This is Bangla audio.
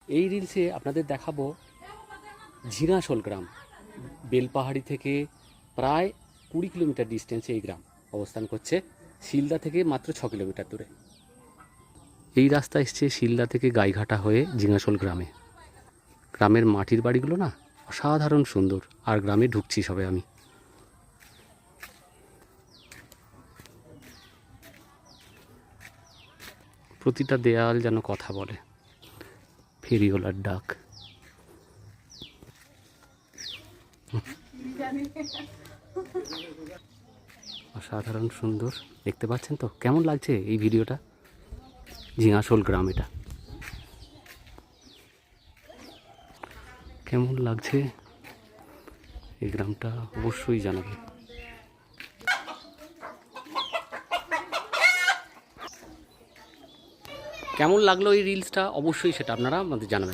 এই রিলসে আপনাদের দেখাবো ঝিঙাশোল গ্রাম। বেলপাহাড়ি থেকে প্রায় 20 কিলোমিটার ডিস্টেন্সে এই গ্রাম অবস্থান করছে, শিলদা থেকে মাত্র 6 কিলোমিটার দূরে। এই রাস্তা এসছে শিলদা থেকে গাইঘাটা হয়ে ঝিঙাশোল গ্রামে। গ্রামের মাটির বাড়িগুলো না অসাধারণ সুন্দর, আর গ্রামে ঢুকছি সবে আমি। প্রতিটা দেয়াল যেন কথা বলে, ফেরিওয়ালার ডাক। অসাধারণ সুন্দর, দেখতে পাচ্ছেন তো? কেমন লাগছে এই ভিডিওটা? ঝিঙাশোল গ্রাম, এটা কেমন লাগছে এই গ্রামটা অবশ্যই জানাবেন। কেমন লাগলো এই রিলসটা অবশ্যই সেটা আপনারা আমাদের জানাবেন।